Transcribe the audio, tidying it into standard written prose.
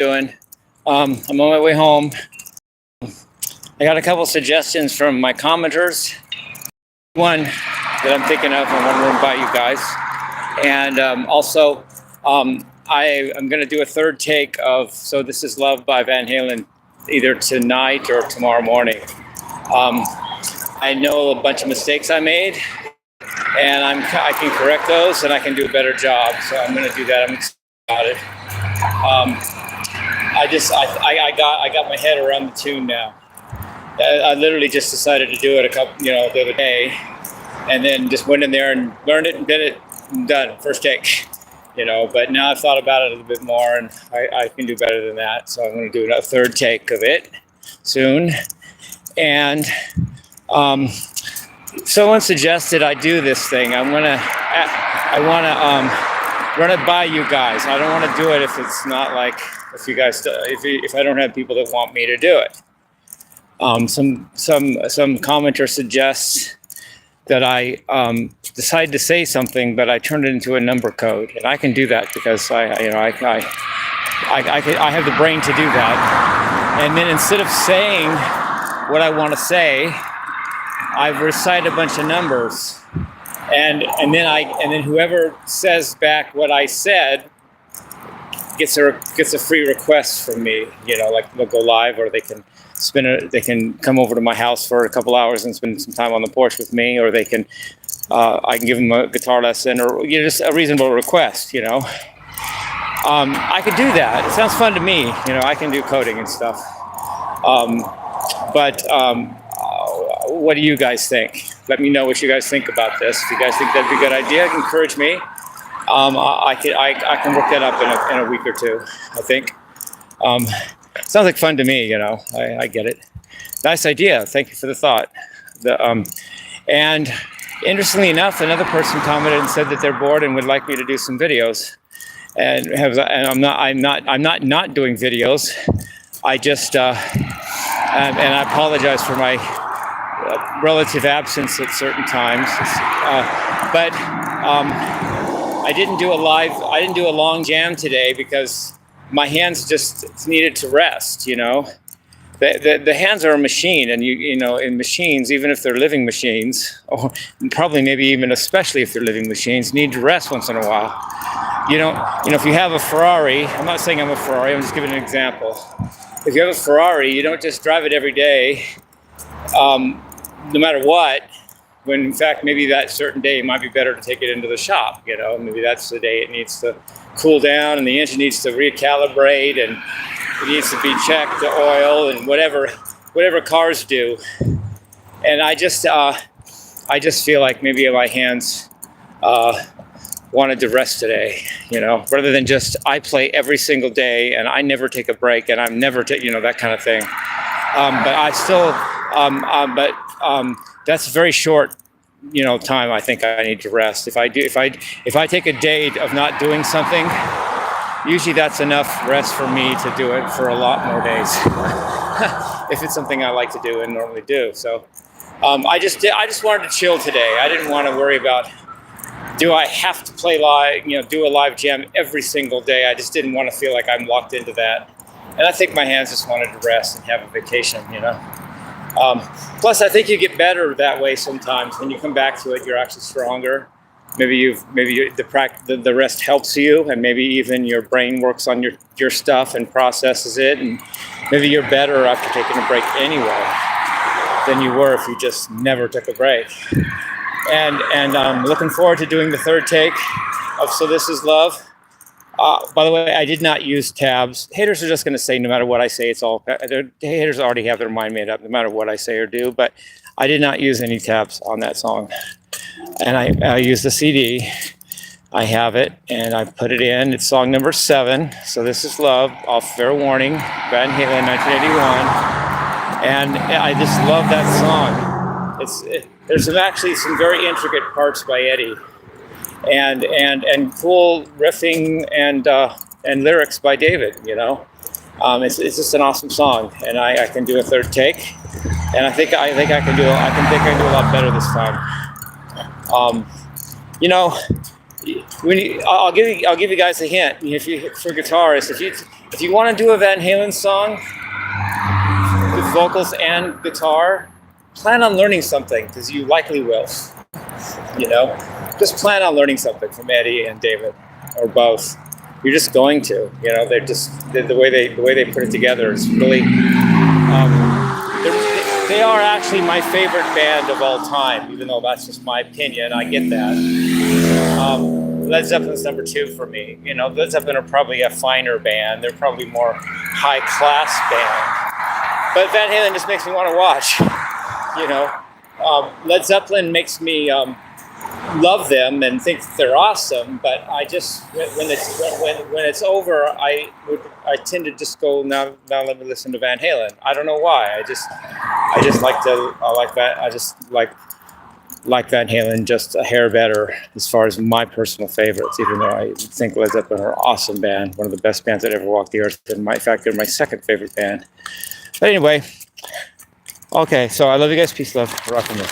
doing? I'm on my way home. I got a couple suggestions from my commenters. One that I'm thinking of, I want to run by you guys. And also, I am going to do a third take of So This Is Love by Van Halen, either tonight or tomorrow morning. I know a bunch of mistakes I made, and I can correct those, and I can do a better job. So I'm going to do that. I'm excited about it. I got my head around the tune now. I literally just decided to do it the other day, and then just went in there and learned it and did it and done. First take, But now I've thought about it a little bit more, and I can do better than that. So I'm going to do a third take of it soon. And someone suggested I do this thing. I want to run it by you guys. I don't want to do it if it's not like if I don't have people that want me to do it. Some commenter suggests that I decide to say something, but I turn it into a number code, and I can do that because I have the brain to do that. And then instead of saying what I want to say, I recite a bunch of numbers, and then whoever says back what I said gets a free request from me. Like they'll go live, or they can they can come over to my house for a couple hours and spend some time on the porch with me, or they can I can give them a guitar lesson, or just a reasonable request. I could do that. It sounds fun to me. I can do coding and stuff. But what do you guys think? Let me know what you guys think about this. If you guys think that'd be a good idea, encourage me. I can work that up in a week or two, I think. Sounds like fun to me, I get it. Nice idea. Thank you for the thought. And interestingly enough, another person commented and said that they're bored and would like me to do some videos. And I'm not doing videos. I just and I apologize for my relative absence at certain times. But I didn't do a long jam today because my hands just needed to rest. The hands are a machine, and in machines, even if they're living machines, or probably maybe even especially if they're living machines, need to rest once in a while. If you have a Ferrari, I'm not saying I'm a Ferrari, I'm just giving an example. If you have a Ferrari, you don't just drive it every day, no matter what, when in fact maybe that certain day it might be better to take it into the shop. Maybe that's the day it needs to cool down and the engine needs to recalibrate and it needs to be checked, the oil and whatever cars do. And I just feel like maybe my hands wanted to rest today, rather than just I play every single day and I never take a break and I'm never that kind of thing. But I still that's a very short time. I think I need to rest. If I take a day of not doing something, usually that's enough rest for me to do it for a lot more days. If it's something I like to do and normally do. So I just wanted to chill today. I didn't want to worry about, do I have to play live, do a live jam every single day? I just didn't want to feel like I'm locked into that. And I think my hands just wanted to rest and have a vacation, Plus, I think you get better that way sometimes. When you come back to it, you're actually stronger. Maybe the rest helps you, and maybe even your brain works on your stuff and processes it, and maybe you're better after taking a break anyway than you were if you just never took a break. And I'm looking forward to doing the third take of So This Is Love. By the way, I did not use tabs. Haters are just going to say no matter what I say, haters already have their mind made up no matter what I say or do, but I did not use any tabs on that song. And I used the CD. I have it, and I put it in. It's song number 7, So This Is Love, off Fair Warning, Van Halen, 1981. And I just love that song. There's actually some very intricate parts by Eddie. And cool riffing and lyrics by David. It's just an awesome song, and I can do a third take, and I think I can do a lot better this time. I'll give you guys a hint. For guitarists, If you want to do a Van Halen song with vocals and guitar, plan on learning something, because you likely will. You know, just plan on learning something from Eddie and David, or both. You're just going to. You know, they're just the way they put it together is really. They are actually my favorite band of all time, even though that's just my opinion. I get that. Led Zeppelin's number 2 for me. You know, Led Zeppelin are probably a finer band. They're probably more high class band. But Van Halen just makes me want to watch. You know, Led Zeppelin makes me love them and think they're awesome. But I just when it's over, I tend to just go now let me listen to Van Halen. I don't know why. I just like Van Halen just a hair better as far as my personal favorites, even though I think Led Zeppelin are an awesome band, one of the best bands that ever walked the earth. In fact, they're my second favorite band. But anyway, okay, so I love you guys. Peace, love, rock and roll.